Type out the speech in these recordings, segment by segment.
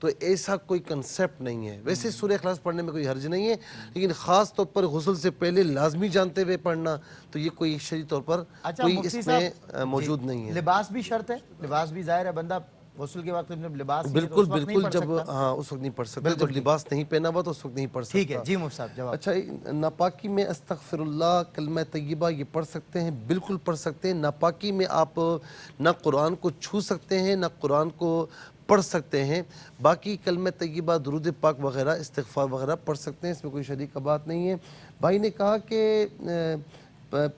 تو ایسا کوئی کنسیپٹ نہیں ہے. ویسے سورہ اخلاص پڑھنے میں کوئی حرج نہیں ہے, لیکن خاص طور پر غسل سے پہلے لازمی جانتے ہوئے پڑھنا تو یہ کوئی شرعی طور پر کوئی اس میں موجود نہیں ہے. لباس بھی شرط ہے, لباس بھی ظاہر ہے, بندہ غسل کے وقت میں لباس بالکل بالکل, جب ہاں اس وقت نہیں پڑھ سکتا, جب لباس نہیں پہنا ہوا تو اس وقت نہیں پڑھ سکتا. ٹھیک ہے جی مفتی صاحب جواب. اچھا, ناپاکی میں استغفر اللہ, کلمہ طیبہ یہ پڑھ سکتے ہیں, بالکل پڑھ سکتے ہیں. ناپاکی میں آپ نہ قرآن کو چھو سکتے ہیں نہ قرآن کو پڑھ سکتے ہیں. باقی کلمہ طیبہ, درود پاک وغیرہ, استغفار وغیرہ پڑھ سکتے ہیں, اس میں کوئی شرعی کا بات نہیں ہے. بھائی نے کہا کہ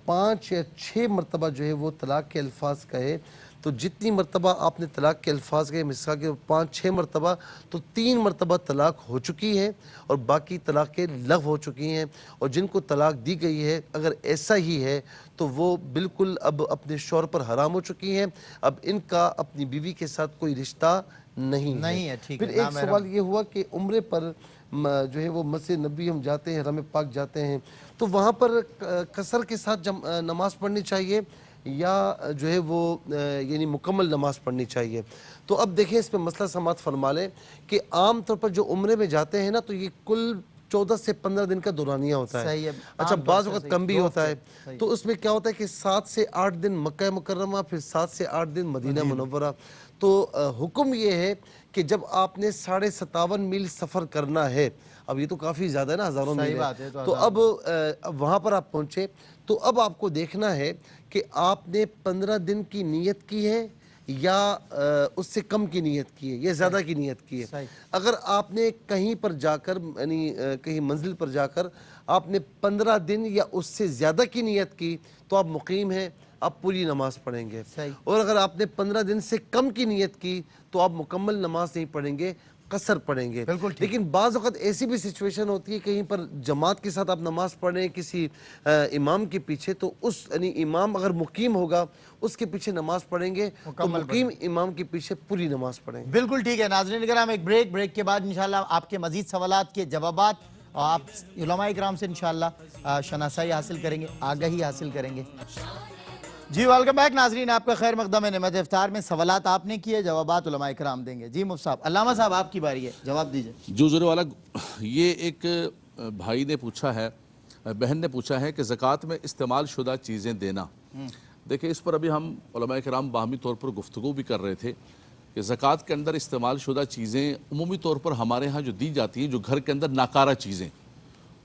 5 یا 6 مرتبہ جو ہے وہ طلاق کے الفاظ کہے, تو جتنی مرتبہ آپ نے طلاق کے الفاظ کہے, مثال کے 5-6 مرتبہ, تو 3 مرتبہ طلاق ہو چکی ہے اور باقی طلاقیں لغو ہو چکی ہیں. اور جن کو طلاق دی گئی ہے اگر ایسا ہی ہے تو وہ بالکل اب اپنے شوہر پر حرام ہو چکی ہیں, اب ان کا اپنی بیوی کے ساتھ کوئی رشتہ نہیں ہے. پھر ایک سوال یہ ہوا کہ عمرے پر جو ہے وہ مسجد نبی ہم جاتے ہیں, حرم پاک جاتے ہیں, تو وہاں پر قصر کے ساتھ نماز پڑھنی چاہیے یا جو ہے وہ یعنی مکمل نماز پڑھنی چاہیے. تو اب دیکھیں اس پہ مسئلہ سماعت فرما لیں کہ عام طور پر جو عمرے میں جاتے ہیں نا, تو یہ کل 14 سے 15 دن کا دورانیہ ہوتا ہے. اچھا, بعض وقت کم بھی ہوتا ہے, تو اس میں کیا ہوتا ہے کہ 7 سے 8 دن مکہ مکرمہ, پھر 7 سے 8 دن مدینہ منورہ. تو حکم یہ ہے کہ جب آپ نے 57.5 میل سفر کرنا ہے, اب یہ تو کافی زیادہ ہے نا, ہزاروں میل ہے, تو اب وہاں پر آپ پہنچے, تو اب آپ کو دیکھنا ہے کہ آپ نے 15 دن کی نیت کی ہے یا اس سے کم کی نیت کی ہے یا زیادہ کی نیت کی ہے. اگر آپ نے کہیں پر جا کر یعنی کہیں منزل پر جا کر آپ نے 15 دن یا اس سے زیادہ کی نیت کی تو آپ مقیم ہیں, آپ پوری نماز پڑھیں گے. اور اگر آپ نے 15 دن سے کم کی نیت کی تو آپ مکمل نماز نہیں پڑھیں گے, قصر پڑھیں گے. لیکن بعض وقت ایسی بھی سچویشن ہوتی ہے کہیں پر جماعت کے ساتھ آپ نماز پڑھ رہے ہیں کسی امام کے پیچھے, تو اس یعنی امام اگر مقیم ہوگا اس کے پیچھے نماز پڑھیں گے, تو مقیم امام کے پیچھے پوری نماز پڑھیں گے. بالکل ٹھیک ہے. ناظرین کرام, ایک بریک کے بعد انشاءاللہ آپ کے مزید سوالات کے جوابات اور آپ علماء کرام سے انشاءاللہ شناسائی حاصل کریں گے, آگاہی حاصل کریں گے. جی ویلکم بیک ناظرین, آپ کا خیر مقدم ہے نعمت افطار میں. سوالات آپ نے کیے, جوابات علماء کرام دیں گے. جی مفتی صاحب, علامہ صاحب آپ کی باری ہے, جواب دیجئے. جو ذرا والا یہ ایک بھائی نے پوچھا ہے, بہن نے پوچھا ہے کہ زکوٰۃ میں استعمال شدہ چیزیں دینا. دیکھیں اس پر ابھی ہم علماء کرام باہمی طور پر گفتگو بھی کر رہے تھے کہ زکوٰۃ کے اندر استعمال شدہ چیزیں عمومی طور پر ہمارے ہاں جو دی جاتی ہیں, جو گھر کے اندر ناکارہ چیزیں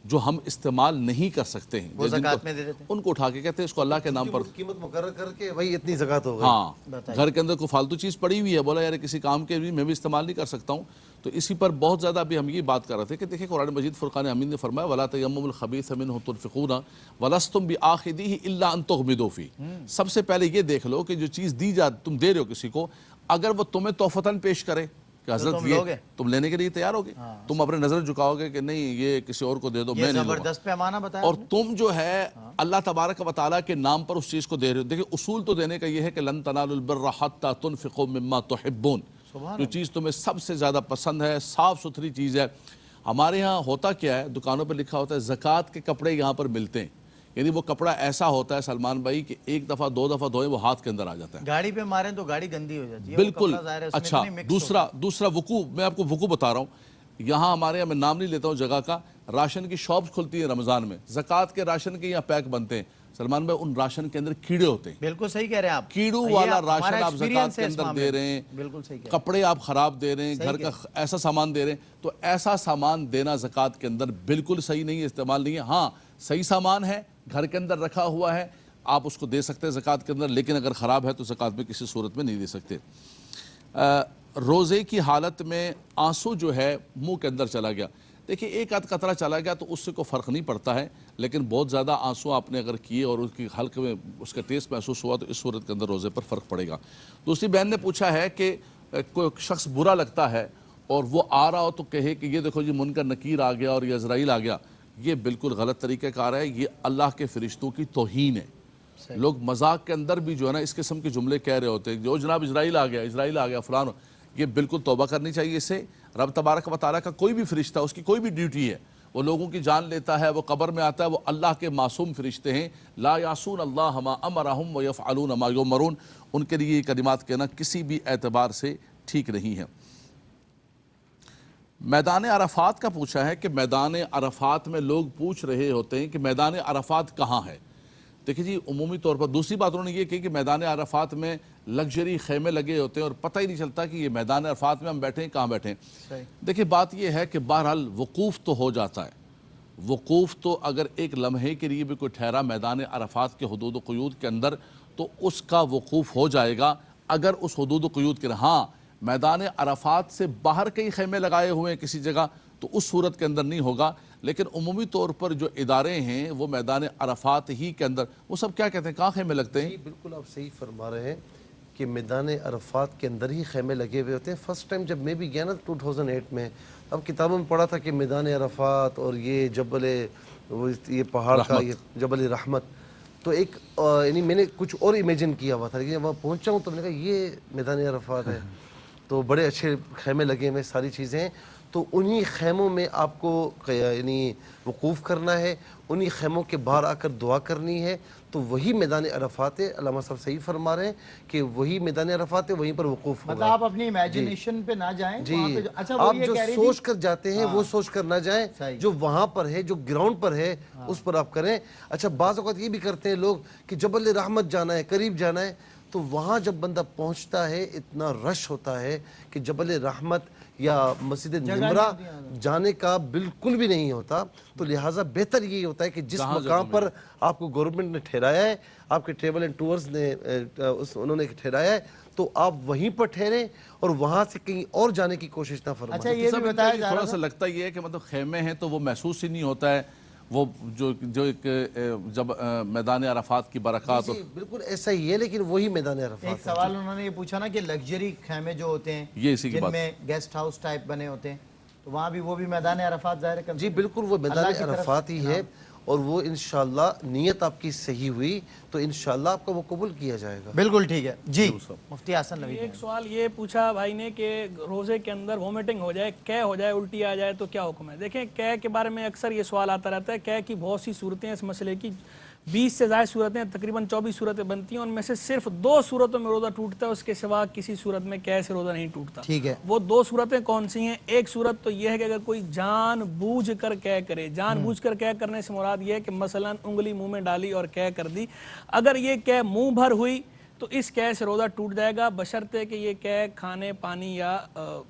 جو ہم استعمال نہیں کر سکتے ہیں, وہ زکوٰۃ میں دے دیتے ہیں, ان کو اٹھا کے کہتے ہیں اس کو اللہ کے نام پر قیمت مقرر کر کے وہی اتنی زکوٰۃ ہوگی. ہاں, گھر کے اندر کوئی فالتو چیز پڑی ہوئی ہے, بولا یار کسی کام کے بھی میں بھی استعمال نہیں کر سکتا ہوں, تو اسی پر بہت زیادہ ابھی ہم یہ بات کر رہے تھے کہ دیکھیں قرآن مجید فرقان حمید نے فرمایا وَلَا تَيَمُّمُوا الْخَبِيثَ مِنْهُ تُنْفِقُونَ وَلَسْتُمْ بِآخِذِيهِ إِلَّا أَن تُغْمِضُوا فِيهِ. سب سے پہلے یہ دیکھ لو کہ جو چیز دی تم دے رہے ہو کسی کو, اگر وہ تمہیں تحفتاً پیش کرے کہ حضرت یہ تم لینے کے لیے تیار ہوگے, تم اپنے نظر جھکاؤ گے کہ نہیں یہ کسی اور کو دے دو, میں نہیں لوں گا, پیمانہ بتایا, اور تم جو ہے اللہ تبارک و تعالیٰ کے نام پر اس چیز کو دے رہے ہو. دیکھیں اصول تو دینے کا یہ ہے کہ لن تنالوا البر حتى تنفقوا مما تحبون, جو چیز تمہیں سب سے زیادہ پسند ہے, صاف ستھری چیز ہے. ہمارے ہاں ہوتا کیا ہے, دکانوں پہ لکھا ہوتا ہے زکوٰۃ کے کپڑے یہاں پر ملتے ہیں, یعنی وہ کپڑا ایسا ہوتا ہے سلمان بھائی کہ 1 دفعہ 2 دفعہ دھوئیں وہ ہاتھ کے اندر آ جاتا ہے, گاڑی پہ ماریں تو گاڑی گندی ہو جاتی ہے. بالکل. اچھا, دوسرا وقوع, میں آپ کو وقوع بتا رہا ہوں. یہاں ہمارے یہاں, میں نام نہیں لیتا ہوں جگہ کا, راشن کی شاپس کھلتی ہیں رمضان میں, زکوٰۃ کے راشن کے یہاں پیک بنتے ہیں. سلمان بھائی ان راشن کے اندر کیڑے ہوتے ہیں. بالکل صحیح کہہ رہے ہیں آپ, کیڑوں والا راشن آپ زکوٰۃ کے اندر دے رہے ہیں, بالکل صحیح کہہ رہے ہیں, کپڑے آپ خراب دے رہے ہیں, گھر کا ایسا سامان دے رہے ہیں, تو ایسا سامان دینا زکوٰۃ کے اندر بالکل صحیح نہیں ہے, استعمال نہیں ہے. ہاں صحیح سامان ہے, گھر کے اندر رکھا ہوا ہے, آپ اس کو دے سکتے ہیں زکوٰۃ کے اندر, لیکن اگر خراب ہے تو زکوٰۃ میں کسی صورت میں نہیں دے سکتے. روزے کی حالت میں آنسو جو ہے منہ کے اندر چلا گیا, دیکھیں ایک آدھ قطرہ چلا گیا تو اس سے کوئی فرق نہیں پڑتا ہے, لیکن بہت زیادہ آنسو آپ نے اگر کیے اور اس کی حلق میں اس کا ٹیسٹ محسوس ہوا تو اس صورت کے اندر روزے پر فرق پڑے گا. دوسری بہن نے پوچھا ہے کہ کوئی شخص برا لگتا ہے اور وہ آ رہا ہو تو کہے کہ یہ دیکھو جی منکر نکیر آ گیا اور یہ عزرائیل آ گیا, یہ بالکل غلط طریقہ کار ہے, یہ اللہ کے فرشتوں کی توہین ہے. لوگ مذاق کے اندر بھی جو ہے نا اس قسم کے جملے کہہ رہے ہوتے ہیں, جو جناب اسرائیل آ گیا فلان, یہ بالکل توبہ کرنی چاہیے اس سے. رب تبارک و تعالیٰ کا کوئی بھی فرشتہ, اس کی کوئی بھی ڈیوٹی ہے, وہ لوگوں کی جان لیتا ہے, وہ قبر میں آتا ہے, وہ اللہ کے معصوم فرشتے ہیں. لا یعصون اللہ ما امرہم ویفعلون ما یؤمرون, ان کے لیے یہ کلمات کہنا کسی بھی اعتبار سے ٹھیک نہیں ہے. میدان عرفات کا پوچھا ہے کہ میدان عرفات میں لوگ پوچھ رہے ہوتے ہیں کہ میدان عرفات کہاں ہے. دیکھیں جی عمومی طور پر دوسری بات انہوں نے یہ کہی کہ میدان عرفات میں لگژری خیمے لگے ہوتے ہیں اور پتہ ہی نہیں چلتا کہ یہ میدان عرفات میں ہم بیٹھے ہیں کہاں بیٹھے ہیں. دیکھیں بات یہ ہے کہ بہرحال وقوف تو ہو جاتا ہے. وقوف تو اگر ایک لمحے کے لیے بھی کوئی ٹھہرا میدان عرفات کے حدود و قیود کے اندر تو اس کا وقوف ہو جائے گا اگر اس حدود و قیود کے. ہاں میدان عرفات سے باہر کئی خیمے لگائے ہوئے ہیں کسی جگہ تو اس صورت کے اندر نہیں ہوگا. لیکن عمومی طور پر جو ادارے ہیں وہ میدان عرفات ہی کے اندر وہ سب کیا کہتے ہیں کہاں خیمے لگتے ہیں؟ جی بالکل آپ صحیح فرما رہے ہیں کہ میدان عرفات کے اندر ہی خیمے لگے ہوئے ہوتے ہیں. فرسٹ ٹائم جب میں بھی گیا نا 2008 میں، اب کتابوں میں پڑھا تھا کہ میدان عرفات اور یہ جبل یہ پہاڑ کا یہ جبل رحمت، تو ایک یعنی میں نے کچھ اور امیجن کیا ہوا تھا، لیکن جب وہاں پہنچا ہوں تو میں نے کہا یہ میدان عرفات ہے. تو بڑے اچھے خیمے لگے ہوئے ساری چیزیں ہیں. تو انہی خیموں میں آپ کو یعنی وقوف کرنا ہے، انہی خیموں کے باہر آ کر دعا کرنی ہے. تو وہی میدان عرفات ہے. علامہ صاحب صحیح فرما رہے ہیں کہ وہی میدان عرفات ہے، وہیں پر وقوف ہوگا. مطلب آپ اپنی امیجنیشن پہ نہ جائیں. جی اچھا آپ جو سوچ کر جاتے ہیں وہ سوچ کر نہ جائیں، جو وہاں پر ہے جو گراؤنڈ پر ہے اس پر آپ کریں. اچھا بعض اوقات یہ بھی کرتے ہیں لوگ کہ جبل رحمت جانا ہے، قریب جانا ہے، تو وہاں جب بندہ پہنچتا ہے اتنا رش ہوتا ہے کہ جبل رحمت یا مسجد نمرہ جانے کا بالکل بھی نہیں ہوتا. تو لہٰذا بہتر یہی ہوتا ہے کہ جس مقام پر آپ کو گورنمنٹ نے ٹھہرایا ہے، آپ کے ٹریول اینڈ ٹورز نے انہوں نے ٹھہرایا ہے، تو آپ وہیں پر ٹھہریں اور وہاں سے کہیں اور جانے کی کوشش نہ فرمائیں. اچھا یہ بھی بتایا جا رہا تھوڑا سا لگتا یہ ہے کہ مطلب خیمے ہیں تو وہ محسوس ہی نہیں ہوتا ہے وہ جو ایک جب میدان عرفات کی برکات. جی بالکل ایسا ہی ہے، لیکن وہی میدان عرفات. ایک سوال انہوں نے یہ پوچھا نا کہ لگژری خیمے جو ہوتے ہیں جن میں گیسٹ ہاؤس ٹائپ بنے ہوتے ہیں، تو وہاں بھی وہ بھی میدان عرفات ظاہر ہے. جی بالکل وہ میدان عرفات ہی ہے، اور وہ انشاءاللہ نیت آپ کی صحیح ہوئی تو انشاءاللہ آپ کا وہ قبول کیا جائے گا. بالکل ٹھیک ہے. جی مفتی حسن نوید ایک سوال یہ پوچھا بھائی نے کہ روزے کے اندر وومیٹنگ ہو جائے، قے ہو جائے، الٹی آ جائے تو کیا حکم ہے؟ دیکھیں قے کے بارے میں اکثر یہ سوال آتا رہتا ہے. قے کی بہت سی صورتیں اس مسئلے کی 20 سے زائد صورتیں تقریباً 24 صورتیں بنتی ہیں، ان میں سے صرف 2 صورتوں میں روزہ ٹوٹتا ہے، اس کے سوا کسی صورت میں قے سے روزہ نہیں ٹوٹتا. ٹھیک ہے. وہ 2 صورتیں کون سی ہیں؟ ایک صورت تو یہ ہے کہ اگر کوئی جان بوجھ کر قے کرے. جان بوجھ کر قے کرنے سے مراد یہ ہے کہ مثلا انگلی منہ میں ڈالی اور قے کر دی. اگر یہ قے منہ بھر ہوئی تو اس قے سے روزہ ٹوٹ جائے گا بشرطے کہ یہ قے کھانے پانی یا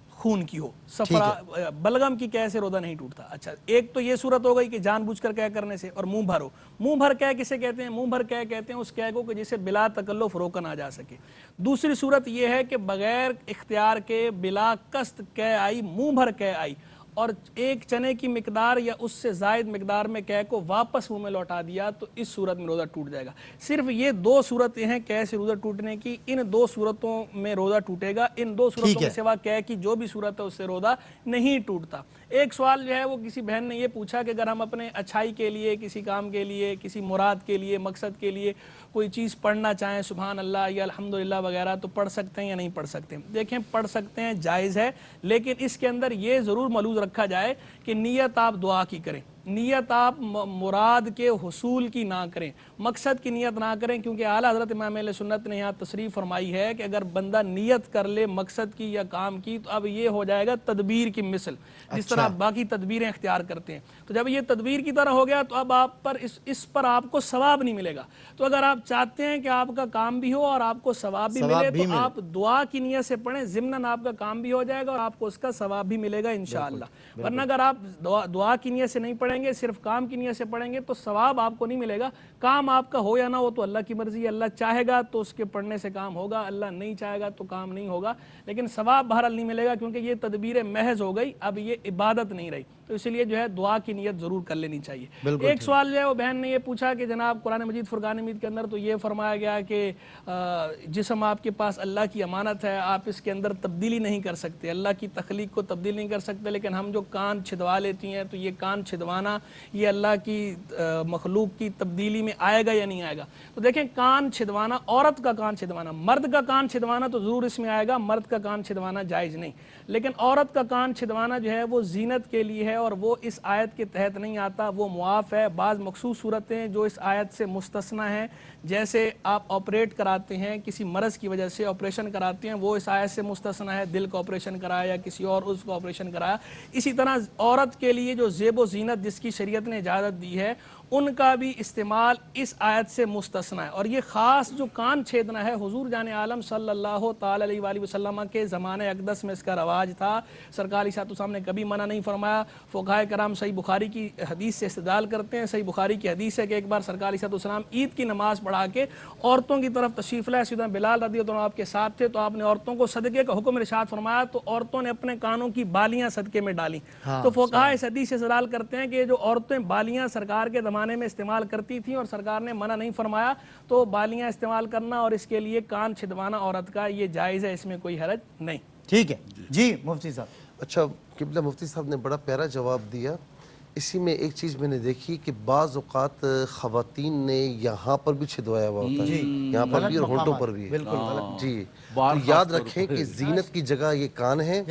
خون کی ہو. سفرہ بلغم کی قے سے روزہ نہیں ٹوٹتا. اچھا ایک تو یہ صورت ہو گئی کہ جان بوجھ کر قے کرنے سے، اور منہ بھر ہو. منہ بھر قے کسے کہتے ہیں؟ منہ بھر قے کہتے ہیں اس قے کو کہ جسے بلا تکلف روکا نہ جا سکے. دوسری صورت یہ ہے کہ بغیر اختیار کے بلا قصد قے آئی، منہ بھر قے آئی، اور ایک چنے کی مقدار یا اس سے زائد مقدار میں قے کو واپس منہ میں لوٹا دیا تو اس صورت میں روزہ ٹوٹ جائے گا. صرف یہ 2 صورتیں ہیں قے سے روزہ ٹوٹنے کی. ان 2 صورتوں میں روزہ ٹوٹے گا. ان 2 صورتوں کے سوا قے کی جو بھی صورت ہے اس سے روزہ نہیں ٹوٹتا. ایک سوال جو ہے وہ کسی بہن نے یہ پوچھا کہ اگر ہم اپنے اچھائی کے لیے، کسی کام کے لیے، کسی مراد کے لیے، مقصد کے لیے کوئی چیز پڑھنا چاہیں، سبحان اللہ یا الحمدللہ وغیرہ، تو پڑھ سکتے ہیں یا نہیں پڑھ سکتے؟ دیکھیں پڑھ سکتے ہیں، جائز ہے، لیکن اس کے اندر یہ ضرور ملحوظ رکھا جائے کہ نیت آپ دعا کی کریں. نیت آپ مراد کے حصول کی نہ کریں، مقصد کی نیت نہ کریں، کیونکہ اعلیٰ حضرت امام اہل سنت نے یہاں تصریح فرمائی ہے کہ اگر بندہ نیت کر لے مقصد کی یا کام کی تو اب یہ ہو جائے گا تدبیر کی مثل، جس طرح باقی تدبیریں اختیار کرتے ہیں. تو جب یہ تدبیر کی طرح ہو گیا تو اب آپ پر اس پر آپ کو ثواب نہیں ملے گا. تو اگر آپ چاہتے ہیں کہ آپ کا کام بھی ہو اور آپ کو ثواب بھی ملے تو آپ دعا کی نیت سے پڑھیں، ضمناً آپ کا کام بھی ہو جائے گا اور آپ کو اس کا ثواب بھی ملے گا انشاءاللہ. ورنہ اگر آپ دعا کی نیت سے نہیں پڑھیں گے، صرف کام کی نیت سے پڑھیں گے تو ثواب آپ کو نہیں ملے گا. کام آپ کا ہو یا نہ ہو تو اللہ کی مرضی ہے. اللہ چاہے گا تو اس کے پڑھنے سے کام ہوگا، اللہ نہیں چاہے گا تو کام نہیں ہوگا. لیکن ثواب بہرحال نہیں ملے گا کیونکہ یہ تدبیر محض ہو گئی، اب یہ عبادت نہیں رہی. تو اس لیے جو ہے دعا کی نیت ضرور کر لینی چاہیے. ایک سوال جو ہے وہ بہن نے یہ پوچھا کہ جناب قرآن مجید فرقان حمید کے اندر تو یہ فرمایا گیا کہ جسم آپ کے پاس اللہ کی امانت ہے، آپ اس کے اندر تبدیلی نہیں کر سکتے، اللہ کی تخلیق کو تبدیل نہیں کر سکتے. لیکن ہم جو کان چھدوا لیتی ہیں تو یہ کان چھدوانا یہ اللہ کی مخلوق کی تبدیلی میں آئے گا یا نہیں آئے گا؟ تو دیکھیں کان چھدوانا، عورت کا کان چھدوانا، مرد کا کان چھدوانا تو ضرور اس میں آئے گا، مرد کا کان چھدوانا جائز نہیں. لیکن عورت کا کان چھدوانا جو ہے وہ زینت کے لیے ہے اور وہ اس آیت کے تحت نہیں آتا، وہ معاف ہے۔ بعض مخصوص صورتیں جو اس آیت سے مستثنی ہیں، جیسے آپ آپریٹ کراتے ہیں کسی مرض کی وجہ سے آپریشن کراتے ہیں، وہ اس آیت سے مستثنی ہے، دل کا آپریشن کرایا یا کسی اور عضو کا آپریشن کرایا۔ اسی طرح عورت کے لیے جو زیب و زینت جس کی شریعت نے اجازت دی ہے، ان کا بھی استعمال اس آیت سے مستثنی ہے۔ اور یہ خاص جو کان چھیدنا ہے، حضور جان عالم صلی اللہ تعالی علیہ وآلہ وسلم کے زمانے اقدس میں اس کا رواج تھا۔ سرکار علیہ السلام نے کبھی منع نہیں فرمایا۔ فقہائے کرام صحیح بخاری کی حدیث سے استدلال کرتے ہیں۔ صحیح بخاری کی حدیث ہے کہ ایک بار سرکار علیہ السلام عید کی نماز پڑھا کے عورتوں کی طرف تشریف لائے، سیدنا بلال رضی اللہ عنہ آپ کے ساتھ تھے، تو آپ نے عورتوں کو صدقے کا حکم ارشاد فرمایا، تو عورتوں نے اپنے کانوں کی بالیاں صدقے میں ڈالیں۔ تو فقہاء اس حدیث سے استدلال کرتے ہیں کہ جو عورتیں بالیاں سرکار کے زمانے میں استعمال کرتی تھیں اور سرکار نے منع نہیں فرمایا، تو بالیاں استعمال کرنا اور اس کے لیے کان چھدوانا عورت کا یہ جائز ہے، اس میں کوئی حرج نہیں۔ ٹھیک ہے جی مفتی صاحب۔ اچھا قبلہ مفتی صاحب نے بڑا پیارا جواب دیا۔ اسی میں ایک چیز میں نے دیکھی کہ بعض اوقات خواتین نے یہاں پر بھی چھدوایا ہوا ہوتا ہے، یہاں پر بھی اور ہونٹوں پر بھی۔ جی تو یاد رکھیں کہ زینت کی جگہ یہ کان ہے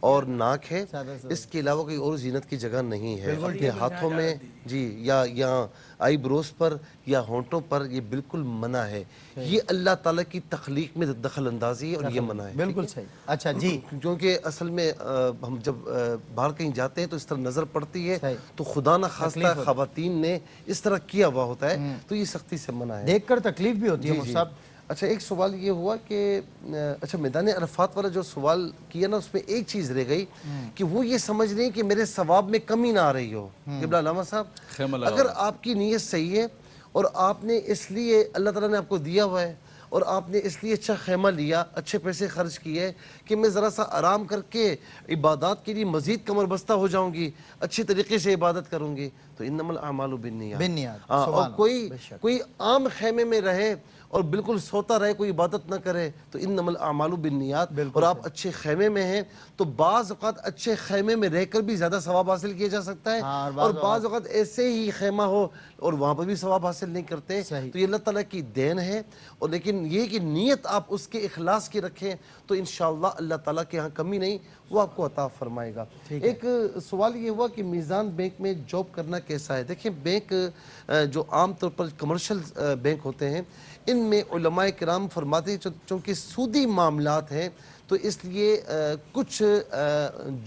اور ناک ہے، اس کے علاوہ کوئی اور زینت کی جگہ نہیں ہے۔ اپنے ہاتھوں میں جی یا یہاں آئی بروز پر یا ہونٹوں پر یہ بالکل منع ہے۔ یہ اللہ تعالیٰ کی تخلیق میں دخل اندازی ہے اور یہ منع ہے۔ بالکل صحیح۔ اچھا جی، کیونکہ اصل میں ہم جب باہر کہیں جاتے ہیں تو اس طرح نظر پڑتی ہے، تو خدا نہ خواستہ خواتین نے اس طرح کیا ہوا ہوتا ہے، تو یہ سختی سے منع ہے، دیکھ کر تکلیف بھی ہوتی ہے مفتی صاحب۔ اچھا ایک سوال یہ ہوا کہ اچھا میدان عرفات والا جو سوال کیا نا، اس میں ایک چیز رہ گئی کہ وہ یہ سمجھ رہے ہیں کہ میرے ثواب میں کمی نہ آ رہی ہو۔ قبلہ علامہ صاحب، اگر آپ کی نیت صحیح ہے اور آپ نے اس لیے اللہ تعالیٰ نے آپ کو دیا ہوا ہے اور آپ نے اس لیے اچھا خیمہ لیا، اچھے پیسے خرچ کیے کہ میں ذرا سا آرام کر کے عبادات کے لیے مزید کمر بستہ ہو جاؤں گی، اچھی طریقے سے عبادت کروں گی، تو انما الاعمال بالنیات۔ اور کوئی عام خیمے میں رہے اور بالکل سوتا رہے، کوئی عبادت نہ کرے، تو انما الاعمال بالنیات۔ اور آپ اچھے خیمے میں ہیں تو بعض اوقات اچھے خیمے میں رہ کر بھی زیادہ ثواب حاصل کیا جا سکتا ہے، اور بعض اوقات ایسے ہی خیمہ ہو اور وہاں پر بھی ثواب حاصل نہیں کرتے، تو یہ اللہ تعالیٰ کی دین ہے۔ اور لیکن یہ کہ نیت آپ اس کے اخلاص کی رکھیں تو انشاءاللہ اللہ تعالیٰ کے ہاں کمی نہیں، وہ آپ کو عطا فرمائے گا۔ ایک سوال یہ ہوا کہ میزان بینک میں جاب کرنا کیسا ہے؟ دیکھیں بینک جو عام طور پر کمرشل بینک ہوتے ہیں، ان میں علماء کرام فرماتے ہیں چونکہ سودی معاملات ہیں تو اس لیے کچھ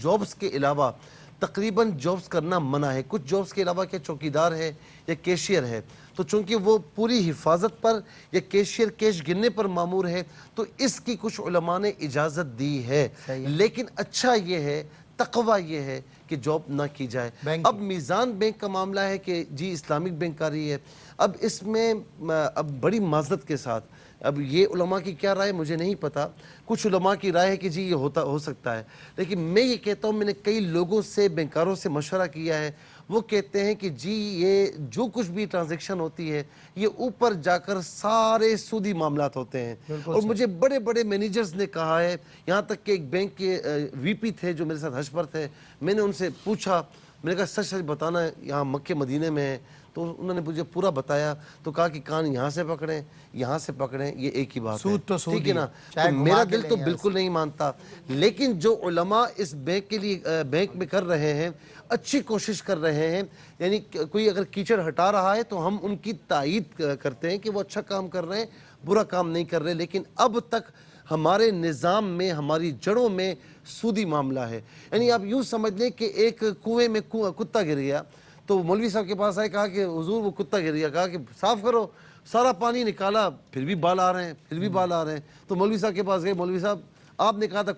جابز کے علاوہ تقریباً جابز کرنا منع ہے۔ کچھ جابز کے علاوہ کیا چوکیدار ہے یا کیشیئر ہے، تو چونکہ وہ پوری حفاظت پر یا کیشیئر کیش گننے پر مامور ہے، تو اس کی کچھ علماء نے اجازت دی ہے، لیکن اچھا یہ ہے، تقوی یہ ہے کہ جاب نہ کی جائے۔ اب میزان بینک کا معاملہ ہے کہ جی اسلامک بینک کاری ہے، اب اس میں اب بڑی معذرت کے ساتھ اب یہ علماء کی کیا رائے مجھے نہیں پتا، کچھ علماء کی رائے ہے کہ جی یہ ہو سکتا ہے، لیکن میں یہ کہتا ہوں، میں نے کئی لوگوں سے بینکاروں سے مشورہ کیا ہے، وہ کہتے ہیں کہ جی یہ جو کچھ بھی ٹرانزیکشن ہوتی ہے یہ اوپر جا کر سارے سودی معاملات ہوتے ہیں۔ اور مجھے بڑے بڑے مینیجرز نے کہا ہے، یہاں تک کہ ایک بینک کے وی پی تھے جو میرے ساتھ حج پر تھے، میں نے ان سے پوچھا، میں نے کہا سچ سچ بتانا یہاں مکہ مدینے میں ہے، تو انہوں نے مجھے پورا بتایا، تو کہا کہ کان یہاں سے پکڑیں یہاں سے پکڑیں، یہ ایک ہی بات ہے، ٹھیک ہے نا؟ تو میرا دل تو بالکل نہیں مانتا، لیکن جو علماء اس بینک کے لیے بینک میں کر رہے ہیں، اچھی کوشش کر رہے ہیں، یعنی کوئی اگر کیچڑ ہٹا رہا ہے تو ہم ان کی تائید کرتے ہیں کہ وہ اچھا کام کر رہے ہیں، برا کام نہیں کر رہے، لیکن اب تک ہمارے نظام میں ہماری جڑوں میں سودی معاملہ ہے۔ یعنی آپ یوں سمجھ لیں کہ ایک کنویں میں کتا گر گیا، تو مولوی صاحب کے پاس آئے، کہا کہ حضور وہ کتا گر گیا، کہا کہ صاف کرو، سارا پانی نکالا، پھر بھی بال آ رہے ہیں، پھر بھی بال آ رہے ہیں، تو مولوی صاحب کے پاس گئے، مولوی صاحب آپ نے کہا تھا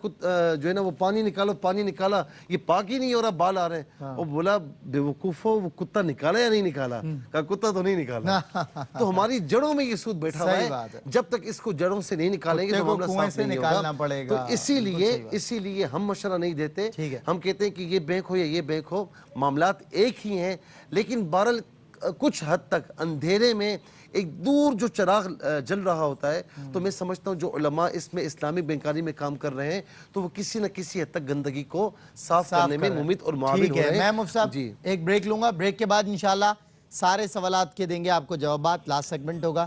جو ہے نا وہ پانی نکالو، پانی نکالا، یہ پاک ہی نہیں ہو رہا، بال آ رہے ہیں۔ وہ بولا بے وقوفو، وہ کتا نکالا یا نہیں نکالا؟ کہا کتا تو نہیں نکالا۔ تو ہماری جڑوں میں یہ سود بیٹھا ہوا ہے، جب تک اس کو جڑوں سے نہیں نکالیں گے تو معاملہ صاف نہیں ہوگا۔ تو اسی لیے ہم مشورہ نہیں دیتے، ہم کہتے ہیں کہ یہ بینک ہو یا یہ بینک ہو، معاملات ایک ہی ہیں، لیکن بہرحال کچھ حد تک اندھیرے میں ایک دور جو چراغ جل رہا ہوتا ہے، تو میں سمجھتا ہوں جو علماء اس میں اسلامی بینکاری میں کام کر رہے ہیں تو وہ کسی نہ کسی حد تک گندگی کو صاف کرنے میں ممید اور معاون ہو رہے ہیں۔ میں مفتی صاحب ایک بریک لوں گا، بریک کے بعد انشاءاللہ سارے سوالات کے دیں گے آپ کو جوابات، لاسٹ سیگمنٹ ہوگا،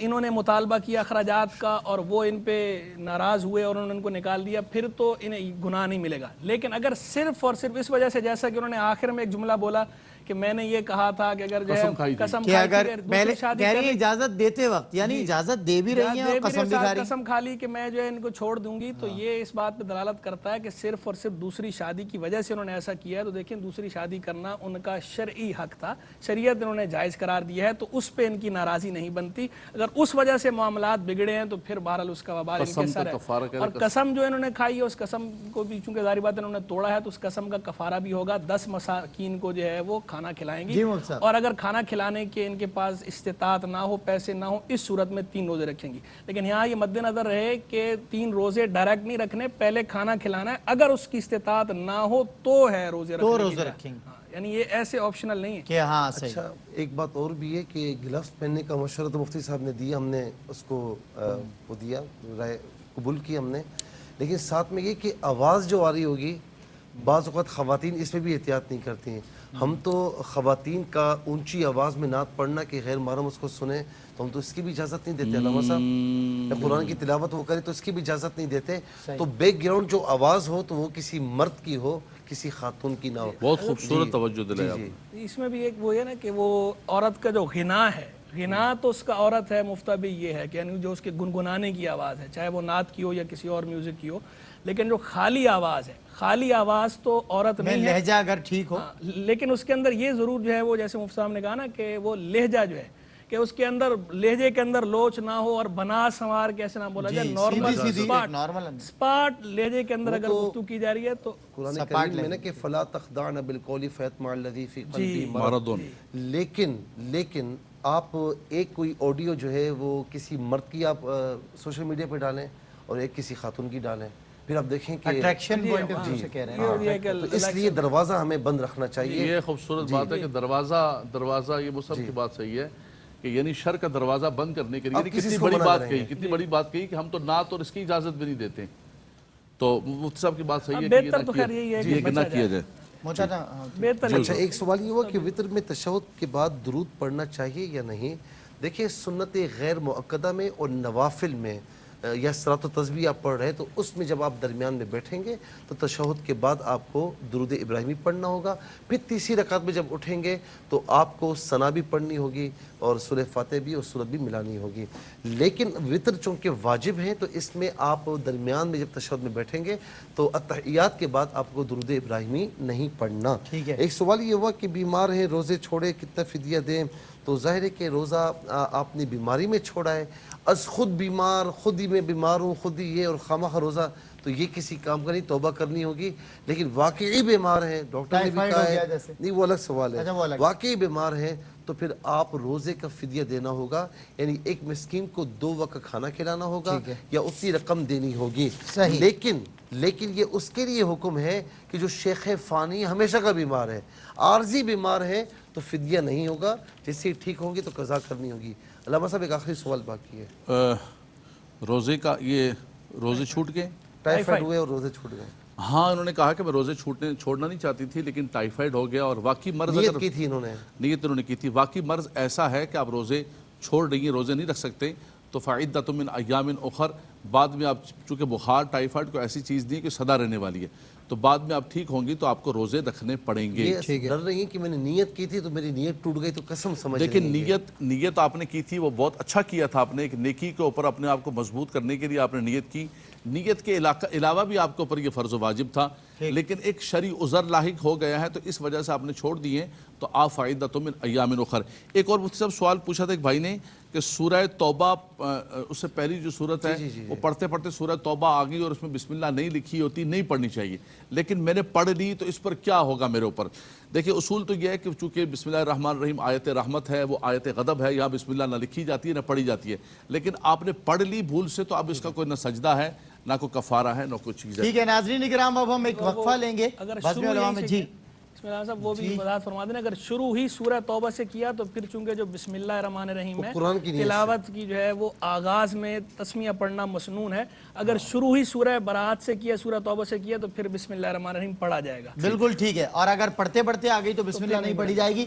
انہوں نے مطالبہ کیا اخراجات کا اور وہ ان پہ ناراض ہوئے اور انہوں نے ان کو نکال دیا، پھر تو انہیں گناہ نہیں ملے گا. لیکن اگر صرف اور صرف اس وجہ سے، جیسا کہ انہوں نے آخر میں ایک جملہ بولا کہ میں نے یہ کہا تھا کہ اگر جو ہے قسم کہ اگر پہلے کہہ رہی ہیں اجازت دیتے وقت، یعنی اجازت دے بھی رہی ہیں اور قسم بھی کھا رہی ہیں، قسم کھا لی کہ میں جو ہے ان کو چھوڑ دوں گی، تو یہ اس بات پہ دلالت کرتا ہے کہ صرف اور صرف دوسری شادی کی وجہ سے انہوں نے ایسا کیا ہے. تو دیکھیں دوسری شادی کرنا ان کا شرعی حق تھا، شریعت انہوں نے جائز قرار دیا ہے، تو اس پہ ان کی ناراضی نہیں بنتی. اگر اس وجہ سے معاملات بگڑے ہیں تو پھر بہرحال اس کا وبال ان کے سر ہے. اور قسم جو انہوں نے کھائی ہے اس قسم کو بھی چونکہ ظاہری بات انہوں نے توڑا ہے، تو اس قسم کا کفارہ بھی ہوگا. 10 مساکین کو جو ہے وہ کھانا کھلائیں گی، اور اگر کھانا کھلانے کے ان کے پاس استطاعت نہ ہو، پیسے نہ ہو، اس صورت میں 3 روزے رکھیں گی. لیکن یہاں یہ مد نظر رہے کہ 3 روزے ڈائریکٹ نہیں رکھنے، پہلے کھانا کھلانا ہے. اگر اس کی استطاعت نہ ہو تو ہے روزے رکھنے، تو روزے رکھیں گے. یعنی یہ ایسے آپشنل نہیں ہے کہ ہاں صحیح. اچھا ایک بات اور بھی ہے کہ گلفز پہننے کا مشورہ تو مفتی صاحب نے دیا، ہم نے اس کو وہ دیا، رائے قبول کی ہم نے. لیکن ساتھ میں یہ کہ آواز جو آ رہی ہوگی، بعض اوقات خواتین اس میں بھی احتیاط نہیں کرتی ہیں. ہم تو خواتین کا اونچی آواز میں نعت پڑھنا کہ غیر محرم اس کو سنیں تو ہم تو اس کی بھی اجازت نہیں دیتے. علامہ صاحب قرآن کی تلاوت وہ کرے تو اس کی بھی اجازت نہیں دیتے. تو بیک گراؤنڈ جو آواز ہو تو وہ کسی مرد کی ہو، کسی خاتون کی نہ ہو. بہت خوبصورت توجہ دلایا آپ نے. اس میں بھی ایک وہ ہے نا کہ وہ عورت کا جو غنا ہے، غنا تو اس کا عورت ہے، مفتہ بھی یہ ہے کہ یعنی جو اس کے گنگنانے کی آواز ہے، چاہے وہ نعت کی ہو یا کسی اور میوزک کی ہو. لیکن جو خالی آواز ہے، خالی آواز تو عورت نہیں ہے، لہجہ اگر ٹھیک ہو. لیکن اس کے اندر یہ ضرور جو ہے وہ جیسے مفتی صاحب نے کہا نا کہ وہ لہجہ جو ہے کہ اس کے اندر لہجے کے اندر لوچ نہ ہو اور بنا سنوار کیسے نہ بولا جائے، نارمل سپاٹ لہجے کے اندر اگر گفتگو کی جا رہی ہے تو قرآن کریم میں نا کہ فلا تخضعن بالقول فیطمع الذی فی قلبہ مرض. لیکن آپ ایک کوئی آڈیو جو ہے وہ کسی مرد کی آپ سوشل میڈیا پہ ڈالیں اور ایک کسی خاتون کی ڈالیں، پھر آپ دیکھیں کہ اٹریکشن پوائنٹ آف ویو سے کہہ رہے ہیں. تو اس لیے دروازہ ہمیں بند رکھنا چاہیے. یہ خوبصورت بات ہے کہ دروازہ یہ مصعب کی بات صحیح ہے کہ یعنی شر کا دروازہ بند کرنے کے لیے کتنی بڑی بات کہی کہ ہم تو نعت اور اس کی اجازت بھی نہیں دیتے. تو مفتی صاحب کی بات صحیح ہے کہ نہ کیا جائے. اچھا ایک سوال یہ ہوا کہ وطر میں تشہد کے بعد درود پڑھنا چاہیے یا نہیں. دیکھیں سنت غیر مؤکدہ میں اور نوافل میں یا صلاۃ و تسبیح آپ پڑھ رہے ہیں تو اس میں جب آپ درمیان میں بیٹھیں گے تو تشہد کے بعد آپ کو درود ابراہیمی پڑھنا ہوگا. پھر تیسری رکعت میں جب اٹھیں گے تو آپ کو ثنا بھی پڑھنی ہوگی اور سورہ فاتحہ بھی اور سورت بھی ملانی ہوگی. لیکن وطر چونکہ واجب ہیں تو اس میں آپ درمیان میں جب تشہد میں بیٹھیں گے تو اتحیات کے بعد آپ کو درود ابراہیمی نہیں پڑھنا. ایک سوال یہ ہوا کہ بیمار ہیں، روزے چھوڑے، کتنا فدیہ دیں؟ تو ظاہر ہے کہ روزہ آپ نے بیماری میں چھوڑا ہے، از خود بیمار، خود ہی میں بیمار ہوں، خود ہی یہ اور خواہ روزہ، تو یہ کسی کام کا نہیں، توبہ کرنی ہوگی. لیکن واقعی بیمار ہیں، ڈاکٹر نے بھی کہا ہے، نہیں وہ الگ سوال ہے، واقعی بیمار ہیں تو پھر آپ روزے کا فدیہ دینا ہوگا. یعنی ایک مسکین کو 2 وقت کھانا کھلانا ہوگا یا اتنی رقم دینی ہوگی. لیکن یہ اس کے لیے حکم ہے کہ جو شیخ فانی ہمیشہ کا بیمار ہے، عارضی بیمار ہے تو فدیہ نہیں ہوگا، جس سے ٹھیک ہوں گی تو قضا کرنی ہوگی. علامہ صاحب ایک آخری سوال باقی ہے. روزے کا یہ روزے چھوٹ گئے، ٹائیفائڈ ہوئے اور روزے چھوٹ گئے. ہاں انہوں نے کہا کہ میں روزے چھوڑنا نہیں چاہتی تھی لیکن ٹائیفائڈ ہو گیا اور واقعی مرض نیت کی تھی انہوں نے کی تھی، واقعی مرض ایسا ہے کہ آپ روزے چھوڑ رہی ہیں، روزے نہیں رکھ سکتے تو فعدۃ من ایام اخر. بعد میں آپ چونکہ بخار ٹائیفائڈ کو ایسی چیز نہیں ہے کہ سدا رہنے والی ہے، تو بعد میں آپ ٹھیک ہوں گی تو آپ کو روزے رکھنے پڑیں گے. ڈر رہی ہیں کہ میں نے نیت کی تھی تو میری نیت ٹوٹ گئی تو قسم سمجھ. لیکن نیت آپ نے کی تھی وہ بہت اچھا کیا تھا. آپ نے ایک نیکی کے اوپر اپنے آپ کو مضبوط کرنے کے لیے آپ نے نیت کی. نیت کے علاوہ بھی آپ کے اوپر یہ فرض و واجب تھا، لیکن ایک شرعی عذر لاحق ہو گیا ہے تو اس وجہ سے آپ نے چھوڑ دیے تو آپ فعدۃ من ایام اخر. ایک اور مفتی صاحب سوال پوچھا تھا ایک بھائی نے کہ سورہ توبہ اس سے پہلی جو صورت ہے وہ پڑھتے پڑھتے سورہ توبہ آ گئی اور اس میں بسم اللہ نہیں لکھی ہوتی، نہیں پڑھنی چاہیے، لیکن میں نے پڑھ لی تو اس پر کیا ہوگا میرے اوپر؟ دیکھیں اصول تو یہ ہے کہ چونکہ بسم اللہ الرحمن الرحیم آیت رحمت ہے، وہ آیت غضب ہے، یہاں بسم اللہ نہ لکھی جاتی ہے نہ پڑھی جاتی ہے، لیکن آپ نے پڑھ لی بھول سے تو اب اس کا کوئی نہ سجدہ ہے نہ کوئی کفارہ ہے نہ کوئی چیز ہے. ٹھیک ہے ناظرین کرام، اب ہم ایک وقفہ لیں گے. جی بسم اللہ صاحب وہ بھی وضاحت فرما دینا، اگر شروع ہی سورہ توبہ سے کیا تو پھر چونکہ جو بسم اللہ الرحمن الرحیم ہے تلاوت کی جو ہے وہ آغاز میں تسمیہ پڑھنا مسنون ہے. اگر شروع ہی سورہ براءت سے کیا، سورہ توبہ سے کیا تو پھر بسم اللہ الرحمن الرحیم پڑھا جائے گا. بالکل ٹھیک ہے. اور اگر پڑھتے پڑھتے آ گئی تو بسم اللہ نہیں پڑھی جائے گی.